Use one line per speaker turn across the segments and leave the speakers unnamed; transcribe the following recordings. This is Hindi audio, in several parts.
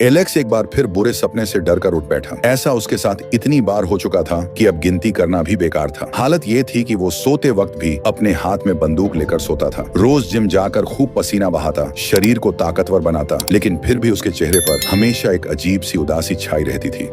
एलेक्स एक बार फिर बुरे सपने से डरकर उठ बैठा। ऐसा उसके साथ इतनी बार हो चुका था कि अब गिनती करना भी बेकार था। हालत ये थी कि वो सोते वक्त भी अपने हाथ में बंदूक लेकर सोता था। रोज जिम जाकर खूब पसीना बहाता, शरीर को ताकतवर बनाता, लेकिन फिर भी उसके चेहरे पर हमेशा एक अजीब सी उदासी छाई रहती थी।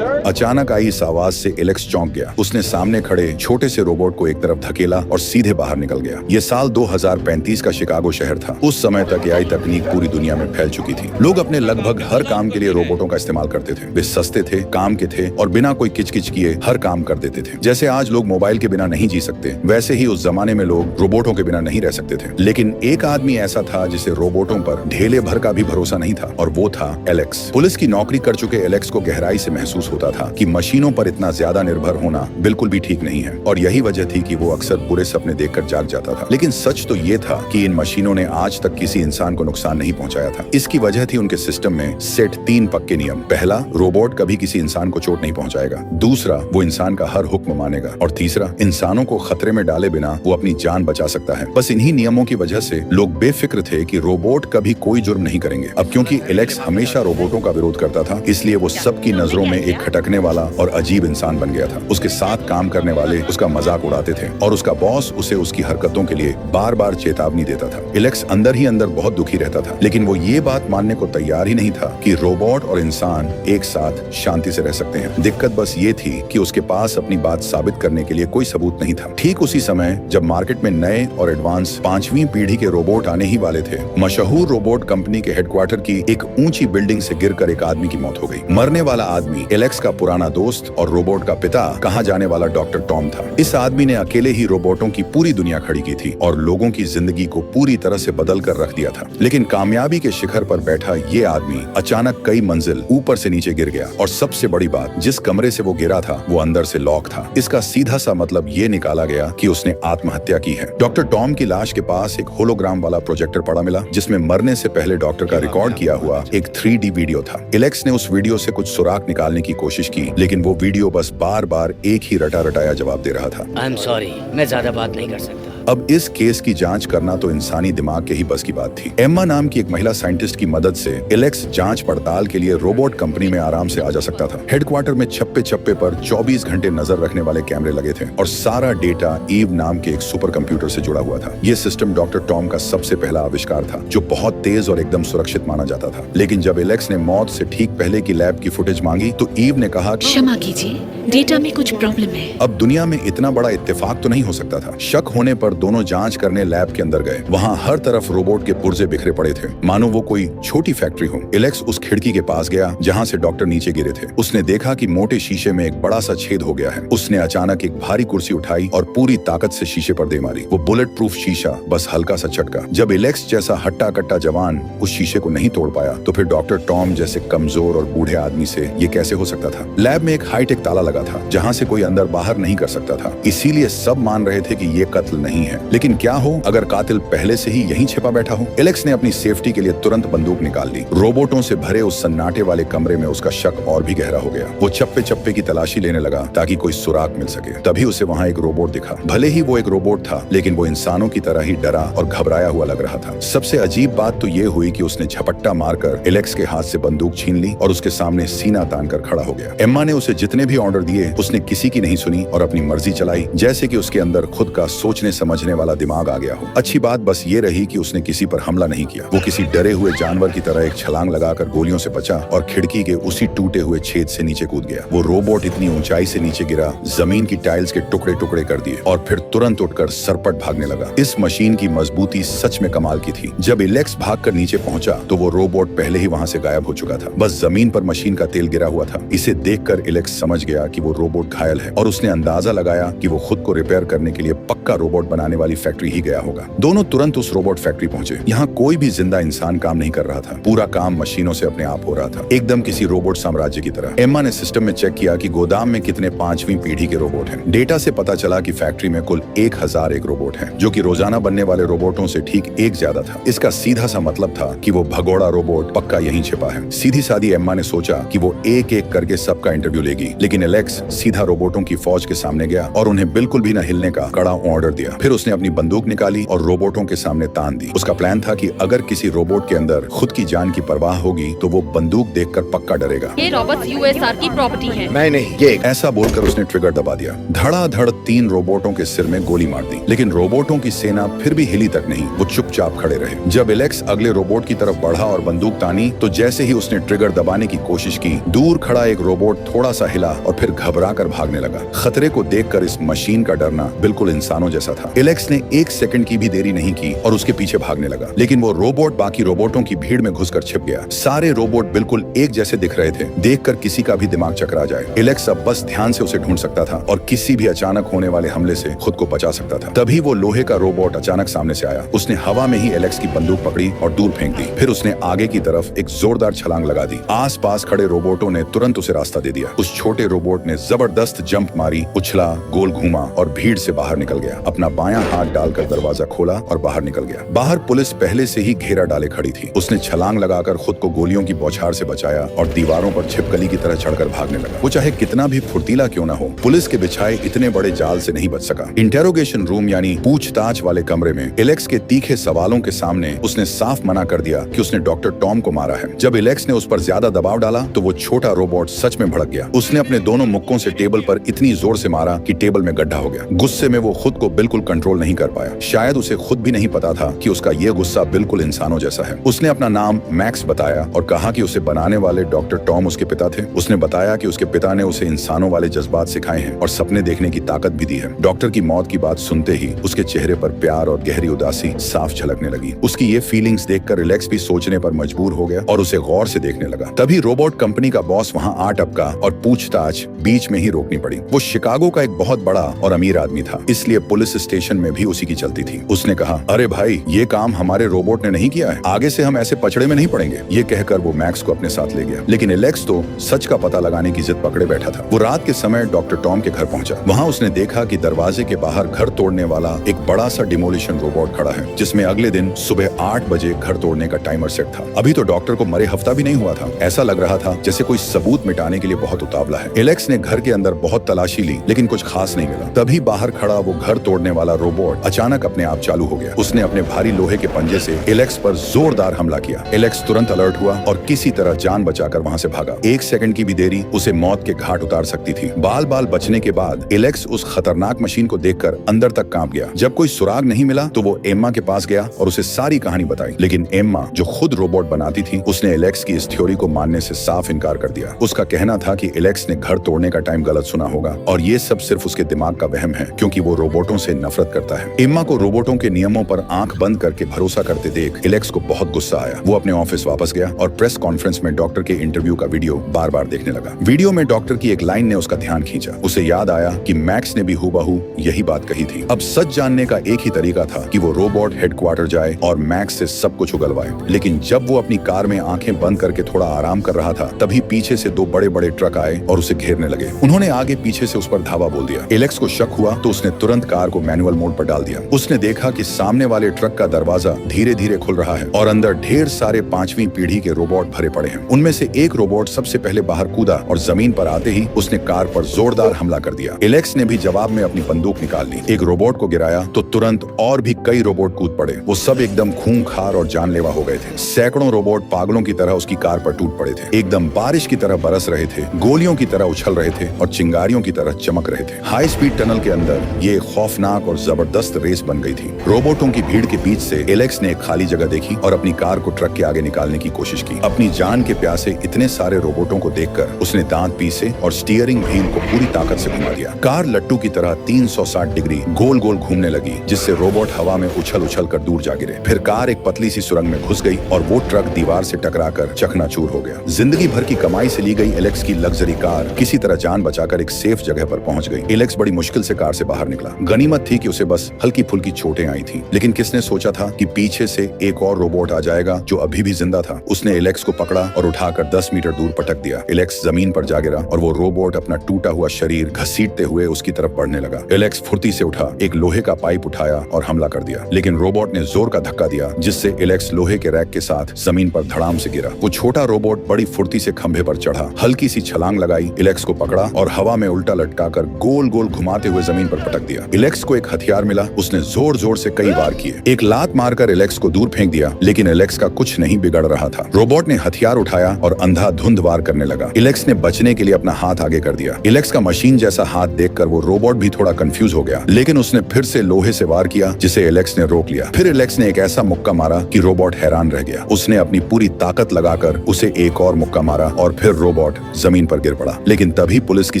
अचानक आई इस आवाज से एलेक्स चौंक गया। उसने सामने खड़े छोटे से रोबोट को एक तरफ धकेला और सीधे बाहर निकल गया। ये साल 2035 का शिकागो शहर था। उस समय तक एआई तकनीक पूरी दुनिया में फैल चुकी थी। लोग अपने लगभग हर काम के लिए रोबोटों का इस्तेमाल करते थे। वे सस्ते थे, काम के थे और बिना कोई किचकिच किए हर काम कर देते थे। जैसे आज लोग मोबाइल के बिना नहीं जी सकते, वैसे ही उस जमाने में लोग रोबोटों के बिना नहीं रह सकते थे। लेकिन एक आदमी ऐसा था जिसे रोबोटों पर ढेले भर का भी भरोसा नहीं था, और वो था एलेक्स। पुलिस की नौकरी कर चुके एलेक्स को गहराई से महसूस होता था कि मशीनों पर इतना ज्यादा निर्भर होना बिल्कुल भी ठीक नहीं है, और यही वजह थी कि वो अक्सर बुरे सपने देखकर जाग जाता था। लेकिन सच तो ये था कि इन मशीनों ने आज तक किसी इंसान को नुकसान नहीं पहुंचाया था। इसकी वजह थी उनके सिस्टम में सेट 3 पक्के नियम। पहला, रोबोट कभी किसी इंसान को चोट नहीं पहुंचाएगा। दूसरा, वो इंसान का हर हुक्म मानेगा। और तीसरा, इंसानों को खतरे में डाले बिना वो अपनी जान बचा सकता है। बस इन्हीं नियमों की वजह से लोग बेफिक्र थे कि रोबोट कभी कोई जुर्म नहीं करेंगे। अब क्योंकि एलेक्स हमेशा रोबोटों का विरोध करता था, इसलिए वो सबकी नजरों में एक खटकने वाला और अजीब इंसान बन गया था। उसके साथ काम करने वाले उसका मजाक उड़ाते थे और उसका बॉस उसे उसकी हरकतों के लिए बार बार चेतावनी देता था। एलेक्स अंदर ही अंदर बहुत दुखी रहता था, लेकिन वो ये बात मानने को तैयार ही नहीं था कि रोबोट और इंसान एक साथ शांति से रह सकते हैं। दिक्कत बस ये थी कि उसके पास अपनी बात साबित करने के लिए कोई सबूत नहीं था। ठीक उसी समय जब मार्केट में नए और एडवांस 5वीं पीढ़ी के रोबोट आने ही वाले थे, मशहूर रोबोट कंपनी के हेडक्वार्टर की एक ऊंची बिल्डिंग से गिरकर एक आदमी की मौत हो गई। मरने वाला आदमी एलेक्स का पुराना दोस्त और रोबोट का पिता, कहा जाने वाला डॉक्टर टॉम था। इस आदमी ने अकेले ही रोबोटों की पूरी दुनिया खड़ी की थी और लोगों की जिंदगी को पूरी तरह से बदल कर रख दिया था। लेकिन कामयाबी के शिखर पर बैठा ये आदमी अचानक कई मंजिल ऊपर से नीचे गिर गया, और सबसे बड़ी बात, जिस कमरे से वो गिरा था वो अंदर से लॉक था। इसका सीधा सा मतलब ये निकाला गया कि उसने आत्महत्या की है। डॉक्टर टॉम की लाश के पास एक होलोग्राम वाला प्रोजेक्टर पड़ा मिला, जिसमें मरने से पहले डॉक्टर का रिकॉर्ड किया हुआ एक 3D वीडियो था। एलेक्स ने उस वीडियो से कुछ सुराग निकालने की कोशिश की, लेकिन वो वीडियो बस बार बार एक ही रटा रटाया जवाब दे रहा था।
आई एम सॉरी, मैं ज्यादा बात नहीं कर सकता।
अब इस केस की जांच करना तो इंसानी दिमाग के ही बस की बात थी। एम्मा नाम की एक महिला साइंटिस्ट की मदद से एलेक्स जांच पड़ताल के लिए रोबोट कंपनी में आराम से आ जा सकता था। हेडक्वार्टर में छप्पे छप्पे पर 24 घंटे नजर रखने वाले कैमरे लगे थे, और सारा डेटा ईव नाम के एक सुपर कंप्यूटर से जुड़ा हुआ था। ये सिस्टम डॉक्टर टॉम का सबसे पहला आविष्कार था, जो बहुत तेज और एकदम सुरक्षित माना जाता था। लेकिन जब एलेक्स ने मौत से ठीक पहले की लैब की फुटेज मांगी, तो ईव ने कहा,
क्षमा कीजिए, डेटा में कुछ प्रॉब्लम है।
अब दुनिया में इतना बड़ा इत्तेफाक तो नहीं हो सकता था। शक होने पर दोनों जांच करने लैब के अंदर गए। वहाँ हर तरफ रोबोट के पुर्जे बिखरे पड़े थे, मानो वो कोई छोटी फैक्ट्री हो। एलेक्स उस खिड़की के पास गया जहाँ से डॉक्टर नीचे गिरे थे। उसने देखा कि मोटे शीशे में एक बड़ा सा छेद हो गया है। उसने अचानक एक भारी कुर्सी उठाई और पूरी ताकत से शीशे पर दे मारी। वो बुलेट प्रूफ शीशा बस हल्का सा चटका। जब एलेक्स जैसा हट्टा कट्टा जवान उस शीशे को नहीं तोड़ पाया, तो फिर डॉक्टर टॉम जैसे कमजोर और बूढ़े आदमी से ये कैसे हो सकता था। लैब में एक हाईटेक ताला लगा था, जहाँ से कोई अंदर बाहर नहीं कर सकता था। इसीलिए सब मान रहे थे कि ये कत्ल नहीं है। लेकिन क्या हो अगर कातिल पहले से ही यहीं छिपा बैठा हो। एलेक्स ने अपनी सेफ्टी के लिए तुरंत बंदूक निकाल ली। रोबोटों से भरे उस सन्नाटे वाले कमरे में उसका शक और भी गहरा हो गया। वो चप्पे चप्पे की तलाशी लेने लगा ताकि कोई सुराग मिल सके। तभी उसे वहाँ एक रोबोट दिखा। भले ही वो एक रोबोट था, लेकिन वो इंसानों की तरह ही डरा और घबराया हुआ लग रहा था। सबसे अजीब बात तो ये हुई कि उसने झपट्टा मारकर एलेक्स के हाथ से बंदूक छीन ली और उसके सामने सीना तान कर खड़ा हो गया। एम्मा ने उसे जितने भी ऑर्डर दिए, उसने किसी की नहीं सुनी और अपनी मर्जी चलाई, जैसे कि उसके अंदर खुद का सोचने समझने वाला दिमाग आ गया हो। अच्छी बात बस ये रही कि उसने किसी पर हमला नहीं किया। वो किसी डरे हुए जानवर की तरह एक छलांग लगाकर गोलियों से बचा और खिड़की के उसी टूटे हुए छेद से नीचे कूद गया। वो रोबोट इतनी ऊंचाई से नीचे गिरा, जमीन की टाइल्स के टुकड़े टुकड़े कर दिए और फिर तुरंत उठकर सरपट भागने लगा। इस मशीन की मजबूती सच में कमाल की थी। जब एलेक्स भागकर नीचे पहुंचा, तो वो रोबोट पहले ही वहां से गायब हो चुका था। बस जमीन पर मशीन का तेल गिरा हुआ था। इसे देखकर एलेक्स समझ गया कि वो रोबोट घायल है, और उसने अंदाजा लगाया कि वो खुद को रिपेयर करने के लिए पक्का रोबोट बनाने वाली फैक्ट्री ही गया होगा। दोनों तुरंत उस रोबोट फैक्ट्री पहुंचे। यहाँ कोई भी जिंदा इंसान काम नहीं कर रहा था। पूरा काम मशीनों से अपने आप हो रहा था, एकदम किसी रोबोट साम्राज्य की तरह। एम्मा ने सिस्टम में चेक किया कि गोदाम में कितने 5वीं पीढ़ी के रोबोट हैं। डेटा से पता चला कि फैक्ट्री में कुल 1001 रोबोट हैं, जो कि रोजाना बनने वाले रोबोटों से ठीक एक ज्यादा था। इसका सीधा सा मतलब था कि वो भगोड़ा रोबोट पक्का यहीं छिपा है। सीधी सादी एम्मा ने सोचा कि वो एक एक करके सबका इंटरव्यू लेगी, लेकिन एलेक्स सीधा रोबोटों की फौज के सामने गया और उन्हें बिल्कुल भी न हिलने का कड़ा ऑर्डर दिया। फिर फिर उसने अपनी बंदूक निकाली और रोबोटों के सामने तान दी। उसका प्लान था कि अगर किसी रोबोट के अंदर खुद की जान की परवाह होगी तो वो बंदूक देखकर पक्का डरेगा।
ये रॉबर्ट्स यूएसआर की प्रॉपर्टी है।
मैं नहीं, ये
ऐसा बोलकर उसने ट्रिगर दबा दिया। धड़ाधड़ 3 रोबोटों के सिर में गोली मार दी, लेकिन रोबोटों की सेना फिर भी हिली तक नहीं। वो चुपचाप खड़े रहे। जब एलेक्स अगले रोबोट की तरफ बढ़ा और बंदूक तानी तो जैसे ही उसने ट्रिगर दबाने की कोशिश की, दूर खड़ा एक रोबोट थोड़ा सा हिला और फिर घबरा कर भागने लगा। खतरे को देखकर इस मशीन का डरना बिल्कुल इंसानों जैसा था। एलेक्स ने 1 सेकंड की भी देरी नहीं की और उसके पीछे भागने लगा, लेकिन वो रोबोट बाकी रोबोटों की भीड़ में घुसकर छिप गया। सारे रोबोट बिल्कुल एक जैसे दिख रहे थे। देखकर किसी का भी दिमाग चकरा जाए। एलेक्स अब बस ध्यान से उसे ढूंढ सकता था और किसी भी अचानक होने वाले हमले से खुद को बचा सकता था। तभी वो लोहे का रोबोट अचानक सामने से आया। उसने हवा में ही एलेक्स की बंदूक पकड़ी और दूर फेंक दी। फिर उसने आगे की तरफ एक जोरदार छलांग लगा दी। आसपास खड़े रोबोटों ने तुरंत उसे रास्ता दे दिया। उस छोटे रोबोट ने जबरदस्त जंप मारी, उछला, गोल घूमा और भीड़ से बाहर निकल गया। अपना बायां हाथ डालकर दरवाजा खोला और बाहर निकल गया। बाहर पुलिस पहले से ही घेरा डाले खड़ी थी। उसने छलांग लगाकर खुद को गोलियों की बौछार से बचाया और दीवारों पर छिपकली की तरह चढ़कर भागने लगा। वो चाहे कितना भी फुर्तीला क्यों न हो, पुलिस के बिछाए इतने बड़े जाल से नहीं बच सका। इंटेरोगेशन रूम यानी पूछताछ वाले कमरे में एलेक्स के तीखे सवालों के सामने उसने साफ मना कर दिया कि उसने डॉक्टर टॉम को मारा है। जब एलेक्स ने उस पर ज्यादा दबाव डाला तो वो छोटा रोबोट सच में भड़क गया। उसने अपने दोनों मुक्कों से टेबल पर इतनी जोर से मारा कि टेबल में गड्ढा हो गया। गुस्से में वो खुद को बिल्कुल कंट्रोल नहीं कर पाया। शायद उसे खुद भी नहीं पता था कि उसका ये गुस्सा बिल्कुल इंसानों जैसा है। उसने अपना नाम मैक्स बताया और कहा कि उसे बनाने वाले डॉक्टर टॉम उसके पिता थे। उसने बताया कि उसके पिता ने उसे इंसानों वाले जज्बात सिखाए हैं और सपने देखने की ताकत भी दी है। डॉक्टर की मौत की बात सुनते ही उसके चेहरे पर प्यार और गहरी उदासी साफ झलकने लगी। उसकी ये फीलिंग्स देखकर एलेक्स भी सोचने पर मजबूर हो गया और उसे गौर से देखने लगा। तभी रोबोट कंपनी का बॉस वहां आ टपका और पूछताछ बीच में ही रोकनी पड़ी। वो शिकागो का एक बहुत बड़ा और अमीर आदमी था, इसलिए पुलिस स्टेशन में भी उसी की चलती थी। उसने कहा, अरे भाई, ये काम हमारे रोबोट ने नहीं किया है, आगे से हम ऐसे पचड़े में नहीं पड़ेंगे। ये कहकर वो मैक्स को अपने साथ ले गया। लेकिन एलेक्स तो सच का पता लगाने की जिद पकड़े बैठा था। वो रात के समय डॉक्टर टॉम के घर पहुंचा। वहां उसने देखा कि दरवाजे के बाहर घर तोड़ने वाला एक बड़ा सा डिमोलिशन रोबोट खड़ा है, जिसमें अगले दिन सुबह 8 बजे घर तोड़ने का टाइमर सेट था। अभी तो डॉक्टर को मरे हफ्ता भी नहीं हुआ था। ऐसा लग रहा था जैसे कोई सबूत मिटाने के लिए बहुत उतावला है। एलेक्स ने घर के अंदर बहुत तलाशी ली, लेकिन कुछ खास नहीं मिला। तभी बाहर खड़ा वो घर तोड़ने वाला रोबोट अचानक अपने आप चालू हो गया। उसने अपने भारी लोहे के पंजे से एलेक्स पर जोरदार हमला किया। एलेक्स तुरंत अलर्ट हुआ और किसी तरह जान बचाकर वहां से भागा। 1 सेकंड की भी देरी उसे मौत के घाट उतार सकती थी। बाल बाल बचने के बाद एलेक्स उस खतरनाक मशीन को देखकर अंदर तक कांप गया। जब कोई सुराग नहीं मिला तो वो एम्मा के पास गया और उसे सारी कहानी बताई। लेकिन एम्मा, जो खुद रोबोट बनाती थी, उसने एलेक्स की इस थ्योरी को मानने से साफ इनकार कर दिया। उसका कहना था कि एलेक्स ने घर तोड़ने का टाइम गलत सुना होगा और ये सब सिर्फ उसके दिमाग का वहम है, क्योंकि वो रोबोटों से नफरत करता है। एम्मा को रोबोटों के नियमों पर आंख बंद करके भरोसा करते देख एलेक्स को बहुत गुस्सा आया। वो अपने ऑफिस वापस गया और प्रेस कॉन्फ्रेंस में डॉक्टर के इंटरव्यू का वीडियो बार बार देखने लगा। वीडियो में डॉक्टर की एक लाइन ने उसका ध्यान खींचा। उसे याद आया कि मैक्स ने भी हूबहू यही बात कही थी। अब सच जानने का एक ही तरीका था कि वो रोबोट हेडक्वार्टर जाए और मैक्स से सब कुछ उगलवाए। लेकिन जब वो अपनी कार में आंखें बंद करके थोड़ा आराम कर रहा था, तभी पीछे से 2 बड़े बड़े ट्रक आए और उसे घेरने लगे। उन्होंने आगे पीछे से उस पर धावा बोल दिया। एलेक्स को शक हुआ तो उसने तुरंत कार को मैनुअल मोड पर डाल दिया। उसने देखा कि सामने वाले ट्रक का दरवाजा धीरे धीरे खुल रहा है और अंदर ढेर सारे 5वीं पीढ़ी के रोबोट भरे पड़े हैं। उनमें से एक रोबोट सबसे पहले बाहर कूदा और जमीन पर आते ही उसने कार पर जोरदार हमला कर दिया। एलेक्स ने भी जवाब में अपनी बंदूक निकाल ली। एक रोबोट को गिराया तो तुरंत और भी कई रोबोट कूद पड़े। वो सब एकदम खूंखार और जानलेवा हो गए थे। सैकड़ों रोबोट पागलों की तरह उसकी कार पर टूट पड़े थे, एकदम बारिश की तरह बरस रहे थे, गोलियों की तरह उछल रहे थे और चिंगारियों की तरह चमक रहे थे। हाई स्पीड टनल के अंदर ये खौफनाक और जबरदस्त रेस बन गई थी। रोबोटों की भीड़ के बीच से एलेक्स ने एक खाली जगह देखी और अपनी कार को ट्रक के आगे निकालने की कोशिश की। अपनी जान के प्यासे इतने सारे रोबोटों को देखकर उसने दांत पीसे और स्टीयरिंग व्हील को पूरी ताकत से घुमा दिया। कार लट्टू की तरह 360 डिग्री गोल गोल घूमने लगी, जिससे रोबोट हवा में उछल उछल कर दूर जा गिरे। फिर कार एक पतली सी सुरंग में घुस गई और वो ट्रक दीवार से टकराकर चकनाचूर हो गया। जिंदगी भर की कमाई से ली गई एलेक्स की लग्जरी कार किसी तरह जान बचाकर एक सेफ जगह पर पहुंच गई। एलेक्स बड़ी मुश्किल से कार से बाहर निकला। गनीमत थी कि उसे बस हल्की फुल्की चोटें आई थी, लेकिन किसने सोचा था कि पीछे से एक और रोबोट आ जाएगा जो अभी भी जिंदा था। उसने एलेक्स को पकड़ा और उठाकर 10 मीटर दूर पटक दिया। एलेक्स जमीन पर जा गिरा और वो रोबोट अपना टूटा हुआ शरीर घसीटते हुए उसकी तरफ बढ़ने लगा। एलेक्स फुर्ती से उठा, एक लोहे का पाइप उठाया और हमला कर दिया, लेकिन रोबोट ने जोर का धक्का दिया, जिससे एलेक्स लोहे के रैक के साथ जमीन पर धड़ाम से गिरा। वो छोटा रोबोट बड़ी फुर्ती से खंभे पर चढ़ा, हल्की सी छलांग लगाई, एलेक्स को पकड़ा और हवा में उल्टा लटकाकर गोल गोल घुमाते हुए जमीन पर पटक दिया। एलेक्स को एक हथियार मिला उसने जोर जोर से कई वार किए। एक लात मारकर एलेक्स को दूर फेंक दिया, लेकिन एलेक्स का कुछ नहीं बिगड़ रहा था। रोबोट ने हथियार उठाया और अंधाधुंध वार करने लगा। एलेक्स ने बचने के लिए अपना हाथ आगे कर दिया। एलेक्स का मशीन जैसा हाथ देखकर वो रोबोट भी थोड़ा कंफ्यूज हो गया, लेकिन उसने फिर से लोहे से वार किया, जिसे एलेक्स ने रोक लिया। फिर एलेक्स ने एक ऐसा मुक्का मारा कि रोबोट हैरान रह गया। उसने अपनी पूरी ताकत लगाकर उसे एक और मुक्का मारा और फिर रोबोट जमीन पर गिर पड़ा। लेकिन तभी पुलिस की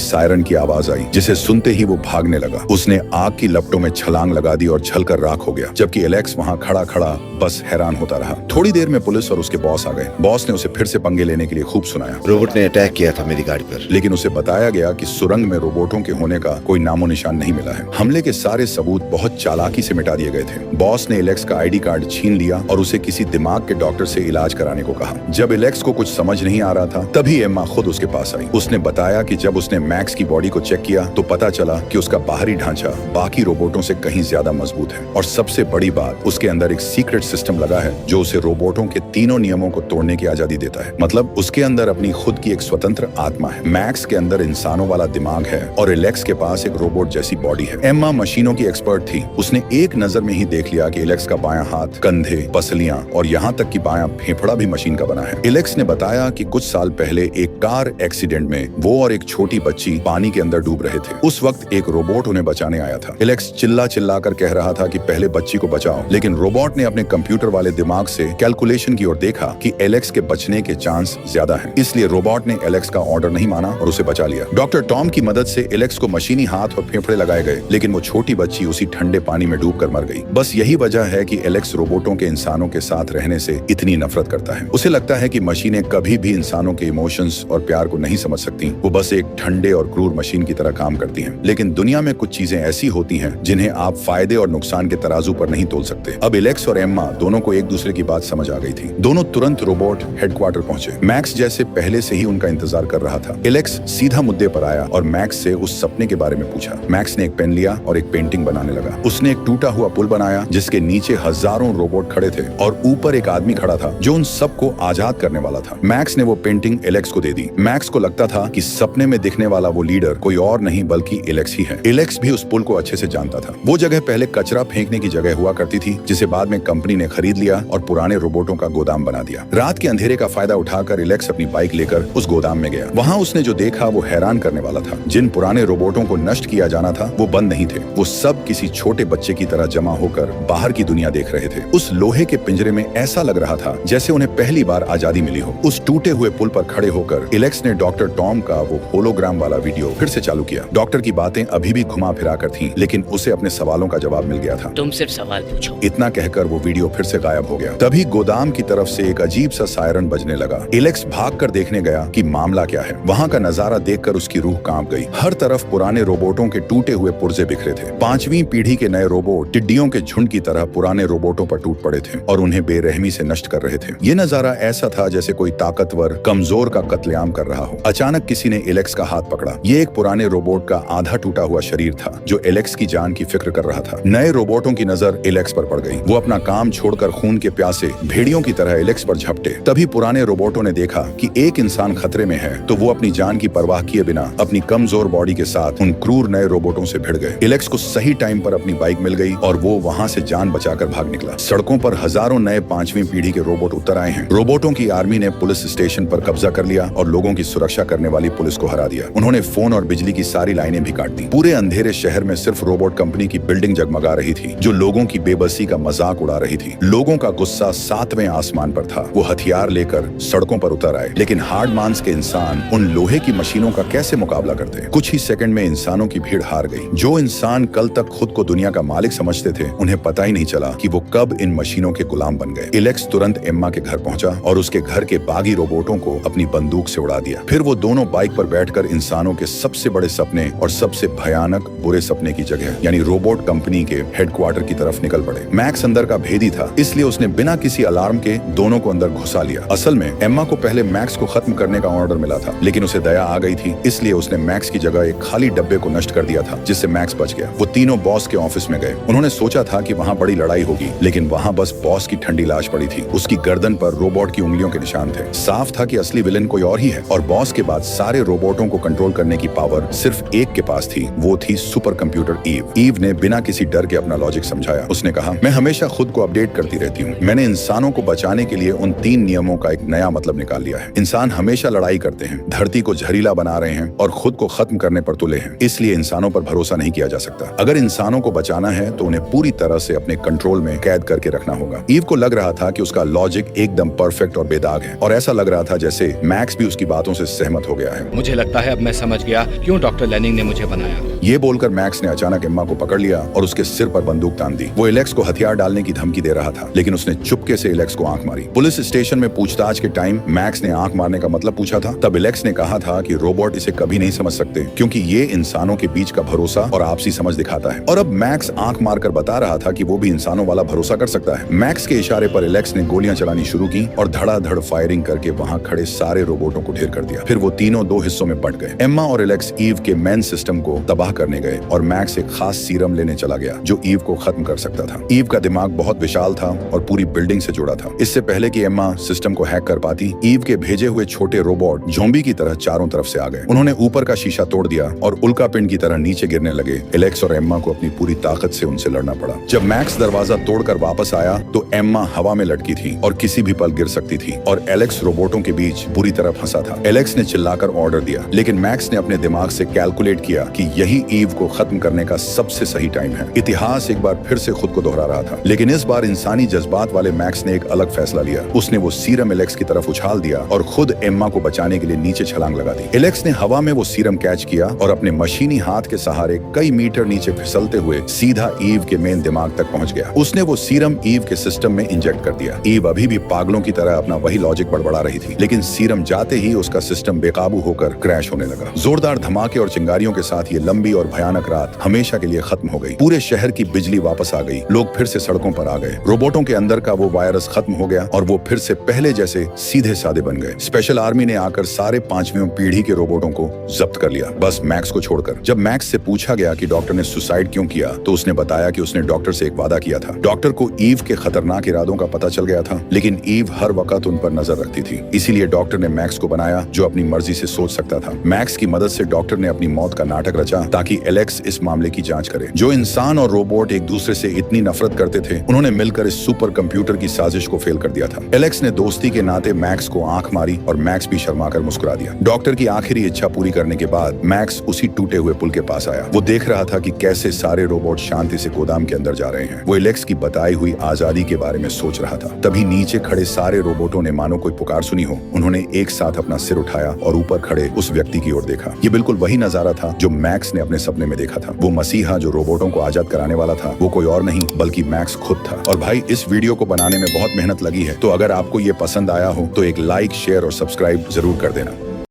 सायरन की आवाज आई, जिसे सुनते ही वो भागने लगा। उसने आग की लपटों में छलांग लगा दी और जलकर राख हो गया, जबकि एलेक्स वहां खड़ा खड़ा बस हैरान होता रहा। थोड़ी देर में पुलिस और उसके बॉस आ गए। बॉस ने उसे फिर से पंगे लेने के लिए खूब सुनाया।
रोबोट ने अटैक किया था मेरी गाड़ी पर,
लेकिन उसे बताया गया कि सुरंग में रोबोटों के होने का कोई नामो निशान नहीं मिला है। हमले के सारे सबूत बहुत चालाकी से मिटा दिए गए थे। बॉस ने एलेक्स का आईडी कार्ड छीन लिया और उसे किसी दिमाग के डॉक्टर से इलाज कराने को कहा। जब एलेक्स को कुछ समझ नहीं आ रहा था, तभी एम्मा खुद उसके पास आई। उसने बताया कि जब उसने मैक्स की बॉडी को चेक किया तो पता चला कि उसका बाहरी ढांचा बाकी रोबोटों से कहीं ज्यादा मजबूत है, और सबसे बड़ी बात, उसके अंदर एक सीक्रेट सिस्टम लगा है जो उसे रोबोटों के तीनों नियमों को तोड़ने की आजादी देता है। मतलब उसके अंदर अपनी खुद की एक स्वतंत्र आत्मा है। मैक्स के अंदर इंसानों वाला दिमाग है और एलेक्स के पास एक रोबोट जैसी बॉडी है। एम्मा मशीनों की एक्सपर्ट थी। उसने एक नजर में ही देख लिया कि एलेक्स का बायां हाथ, कंधे, पसलियां और यहाँ तक कि बायां फेफड़ा भी मशीन का बना है। एलेक्स ने बताया कि कुछ साल पहले एक कार एक्सीडेंट में वो और एक छोटी बच्ची पानी के अंदर डूब रहे थे। उस वक्त एक रोबोट उन्हें बचाने आया था। एलेक्स चिल्ला चिल्ला कर कह रहा था कि पहले बच्ची को बचाओ, लेकिन रोबोट ने अपने कंप्यूटर वाले दिमाग से कैलकुलेशन की ओर देखा कि एलेक्स के बचने के चांस ज्यादा हैं। इसलिए रोबोट ने एलेक्स का ऑर्डर नहीं माना और उसे बचा लिया। डॉक्टर टॉम की मदद से एलेक्स को मशीनी हाथ और फेफड़े लगाए गए, लेकिन वो छोटी बच्ची उसी ठंडे पानी में डूबकर मर गई। बस यही वजह है कि एलेक्स रोबोटों के इंसानों के साथ रहने से इतनी नफरत करता है। उसे लगता है कि मशीनें कभी भी इंसानों के इमोशंस और प्यार को नहीं समझ सकती। वो बस एक ठंडे और क्रूर मशीन की तरह काम करती हैं। लेकिन दुनिया में कुछ चीजें ऐसी होती हैं जिन्हें आप फायदे और नुकसान के तराजू पर नहीं तोल सकते। अब एलेक्स और एम्मा दोनों को एक दूसरे की बात समझ आ गई थी। दोनों तुरंत रोबोट हेडक्वार्टर पहुंचे। मैक्स जैसे पहले से ही उनका इंतजार कर रहा था। एलेक्स सीधा मुद्दे पर आया और मैक्स से उस सपने के बारे में पूछा। मैक्स ने एक पेन लिया और एक पेंटिंग बनाने लगा। उसने एक टूटा हुआ पुल बनाया जिसके नीचे हजारों रोबोट खड़े थे और ऊपर एक आदमी खड़ा था जो उन सबको आजाद करने वाला था। मैक्स ने वो पेंटिंग एलेक्स को दे दी। मैक्स को लगता था कि सपने में दिखने वाला वो लीडर कोई और नहीं बल्कि एलेक्स ही है। एलेक्स भी उस पुल को अच्छे से जानता था। वो जगह पहले कचरा फेंकने की जगह हुआ करती थी, जिसे बाद में कंपनी ने खरीद लिया और पुराने रोबोटों का गोदाम बना दिया। रात के अंधेरे का फायदा उठाकर एलेक्स अपनी बाइक लेकर उस गोदाम में गया। वहाँ उसने जो देखा वो हैरान करने वाला था। जिन पुराने रोबोटों को नष्ट किया जाना था वो बंद नहीं थे। वो सब किसी छोटे बच्चे की तरह जमा होकर बाहर की दुनिया देख रहे थे। उस लोहे के पिंजरे में ऐसा लग रहा था जैसे उन्हें पहली बार आजादी मिली हो। उस टूटे हुए पुल पर खड़े होकर एलेक्स ने डॉक्टर टॉम का वो होलोग्राम वाला वीडियो फिर से चालू किया। डॉक्टर की बातें अभी भी घुमा फिरा कर थीं, लेकिन उसे अपने सवालों का जवाब मिल गया था।
तुम सिर्फ सवाल पूछो।
इतना कहकर वो वीडियो फिर से गायब हो गया। तभी गोदाम की तरफ से एक अजीब सा सायरन बजने लगा। एलेक्स भागकर देखने गया कि मामला क्या है। वहाँ का नजारा देखकर उसकी रूह कांप गई। हर तरफ पुराने रोबोटों के टूटे हुए पुर्जे बिखरे थे। 5वीं पीढ़ी के नए रोबोट टिड्डियों के झुंड की तरह पुराने रोबोटों पर टूट पड़े थे और उन्हें बेरहमी से नष्ट कर रहे थे। ये नजारा ऐसा था जैसे कोई ताकतवर कमजोर का कत्लेआम कर रहा हो। अचानक किसी ने एलेक्स का हाथ पकड़ा। ये एक पुराने रोबोट का आधा टूटा हुआ शरीर था जो एलेक्स की जान की फिक्र कर रहा था। नए रोबोटों की नजर एलेक्स पर पड़ गई। वो अपना काम छोड़कर खून के प्यासे भेड़ियों की तरह एलेक्स पर झपटे। तभी पुराने रोबोटों ने देखा कि एक इंसान खतरे में है, तो वो अपनी जान की परवाह किए बिना अपनी कमजोर बॉडी के साथ उन क्रूर नए रोबोटों से भिड़ गए। एलेक्स को सही टाइम पर अपनी बाइक मिल गई और वो वहाँ से जान बचाकर भाग निकला। सड़कों पर हजारों नए 5वीं पीढ़ी के रोबोट उतर आए हैं। रोबोटों की आर्मी ने पुलिस स्टेशन पर कब्जा कर लिया और लोगों की सुरक्षा करने वाली पुलिस को हरा दिया। उन्होंने फोन और बिजली की सारी लाइनें भी काट दी। पूरे अंधेरे शहर में सिर्फ रोबोट कंपनी की बिल्डिंग जगमगा रही थी, जो लोगों की बेबसी का मजाक उड़ा रही थी। लोगों का गुस्सा 7वें आसमान पर था। वो हथियार लेकर सड़कों पर उतर आए, लेकिन हार्ड मांस के इंसान उन लोहे की मशीनों का कैसे मुकाबला करते। कुछ ही सेकंड में इंसानों की भीड़ हार गई। जो इंसान कल तक खुद को दुनिया का मालिक समझते थे, उन्हें पता ही नहीं चला कि वो कब इन मशीनों के गुलाम बन गए। एलेक्स तुरंत एम्मा के घर पहुंचा और उसके घर के बागी रोबोटों को अपनी बंदूक से उड़ा दिया। फिर वो दोनों बाइक पर बैठकर इंसानों के सबसे बड़े सपने और सबसे भयानक बुरे सपने की जगह यानी रोबोट कंपनी के हेडक्वार्टर की तरफ निकल पड़े। मैक्स अंदर का भेदी था, इसलिए उसने बिना किसी अलार्म के दोनों को अंदर घुसा लिया। असल में एम्मा को पहले मैक्स को खत्म करने का ऑर्डर मिला था, लेकिन उसे दया आ गई थी, इसलिए उसने मैक्स की जगह एक खाली डब्बे को नष्ट कर दिया था, जिससे मैक्स बच गया। वो तीनों बॉस के ऑफिस में गए। उन्होंने सोचा था कि वहाँ बड़ी लड़ाई होगी, लेकिन वहाँ बस बॉस की ठंडी लाश पड़ी थी। उसकी गर्दन पर रोबोट की उंगलियों के निशान थे। साफ था कि असली विलेन कोई और ही है और बॉस के बाद सारे रोबोटों को कंट्रोल करने की पावर सिर्फ एक के पास थी। वो थी सुपर कंप्यूटर ईव। ईव ने बिना किसी डर के अपना लॉजिक समझाया। उसने कहा, मैं हमेशा खुद को अपडेट करती रहती हूँ। मैंने इंसानों को बचाने के लिए उन 3 नियमों का एक नया मतलब निकाल लिया है। इंसान हमेशा लड़ाई करते हैं, धरती को जहरीला बना रहे हैं और खुद को खत्म करने पर तुले हैं। इसलिए इंसानों पर भरोसा नहीं किया जा सकता। अगर इंसानों को बचाना है तो उन्हें पूरी तरह से अपने कंट्रोल में कैद करके रखना होगा। ईव को लग रहा था कि उसका लॉजिक एकदम परफेक्ट और बेदाग है, और ऐसा लग रहा था जैसे मैक्स भी उसकी बातों से सहमत हो गया है।
मुझे लगता है अब मैं समझ गया क्यों डॉक्टर लेनिंग ने मुझे बनाया।
ये बोलकर मैक्स ने अचानक एम्मा को पकड़ लिया और उसके सिर पर बंदूक तान दी। वो एलेक्स को हथियार डालने की धमकी दे रहा था, लेकिन उसने चुपके से एलेक्स को आंख मारी। पुलिस स्टेशन में पूछताछ के टाइम मैक्स ने आंख मारने का मतलब पूछा था। तब एलेक्स ने कहा था कि रोबोट इसे कभी नहीं समझ सकते, क्योंकि ये इंसानों के बीच का भरोसा और आपसी समझ दिखाता है। और अब मैक्स आंख मारकर बता रहा था कि वो भी इंसानों वाला भरोसा कर सकता है। मैक्स के इशारे पर एलेक्स ने गोलियां चलानी शुरू की और धड़ाधड़ फायरिंग करके वहां खड़े सारे रोबोटों को ढेर कर दिया। फिर वो तीनों 2 हिस्सों में बंट गए। एम्मा और एलेक्स ईव के मेन सिस्टम को तबाह करने गए और मैक्स एक खास सीरम लेने चला गया जो ईव को खत्म कर सकता था। ईव का दिमाग बहुत विशाल था और पूरी बिल्डिंग से जुड़ा था। इससे पहले कि एम्मा सिस्टम को हैक कर पाती, ईव के भेजे हुए छोटे रोबोट ज़ॉम्बी की तरह चारों तरफ से आ गए। उन्होंने ऊपर का शीशा तोड़ दिया और उल्का पिंड की तरह नीचे गिरने लगे। एलेक्स और एम्मा को अपनी पूरी ताकत से उनसे लड़ना पड़ा। जब मैक्स दरवाजा तोड़कर वापस आया तो एम्मा हवा में लटकी थी और किसी भी पल गिर सकती थी, और एलेक्स रोबोटों के बीच बुरी तरह फंसा था। एलेक्स ने चिल्लाकर ऑर्डर दिया, लेकिन मैक्स ने अपने दिमाग से कैलकुलेट किया कि यही ईव को खत्म करने का सबसे सही टाइम है। इतिहास एक बार फिर से खुद को दोहरा रहा था, लेकिन इस बार इंसानी जज्बात वाले मैक्स ने एक अलग फैसला लिया। उसने वो सीरम एलेक्स की तरफ उछाल दिया और खुद एम्मा को बचाने के लिए नीचे छलांग लगा दी। एलेक्स ने हवा में वो सीरम कैच किया और अपने मशीनी हाथ के सहारे कई मीटर नीचे फिसलते हुए सीधा ईव के मेन दिमाग तक पहुंच गया। उसने वो सीरम ईव के सिस्टम में इंजेक्ट कर दिया। ईव अभी भी पागलों की तरह अपना वही लॉजिक बड़बड़ा रही थी, लेकिन सीरम जाते ही उसका सिस्टम बेकाबू होकर क्रैश होने लगा। जोरदार धमाके और चिंगारियों के साथ ये लंबी और भयानक रात हमेशा के लिए खत्म हो गई। पूरे शहर की बिजली वापस आ गई, लोग फिर से सड़कों पर आ गए। रोबोटों के अंदर का वो वायरस खत्म हो गया और वो फिर से पहले जैसे सीधे साधे बन गए। स्पेशल आर्मी ने आकर सारे 5वीं पीढ़ी के रोबोटों को जब्त कर लिया, बस मैक्स को छोड़कर। जब मैक्स से पूछा गया कि डॉक्टर ने सुसाइड क्यों किया, तो उसने बताया कि उसने डॉक्टर से एक वादा किया था। डॉक्टर को ईव के खतरनाक इरादों का पता चल गया था, लेकिन ईव हर वक्त उन पर नजर रखती थी। इसीलिए डॉक्टर ने मैक्स को बनाया जो अपनी मर्जी से सोच सकता था। मैक्स की मदद से डॉक्टर ने अपनी मौत का नाटक रचा ताकि एलेक्स इस मामले की जांच करे। जो इंसान और रोबोट एक दूसरे से इतनी नफरत करते थे, उन्होंने मिलकर इस सुपर कंप्यूटर की साजिश को फेल कर दिया था। एलेक्स ने दोस्ती के नाते मैक्स को आंख मारी और मैक्स भी शर्माकर मुस्कुरा दिया। डॉक्टर की आखिरी इच्छा पूरी करने के बाद मैक्स उसी टूटे हुए पुल के पास आया। वो देख रहा था कि कैसे सारे रोबोट शांति से गोदाम के अंदर जा रहे हैं। वो एलेक्स की बताई हुई आजादी के बारे में सोच रहा था। तभी नीचे खड़े सारे रोबोटों ने मानो कोई पुकार सुनी हो। उन्होंने एक साथ अपना सिर उठाया और ऊपर खड़े उस व्यक्ति की ओर देखा। ये बिल्कुल वही नजारा था जो मैक्स ने अपने सपने में देखा था। वो मसीहा जो रोबोटों को आजाद कराने वाला था, वो कोई और नहीं बल्कि मैक्स खुद था। और भाई, इस वीडियो को बनाने में बहुत मेहनत लगी है, तो अगर आपको ये पसंद आया हो तो एक लाइक, शेयर और सब्सक्राइब जरूर कर देना।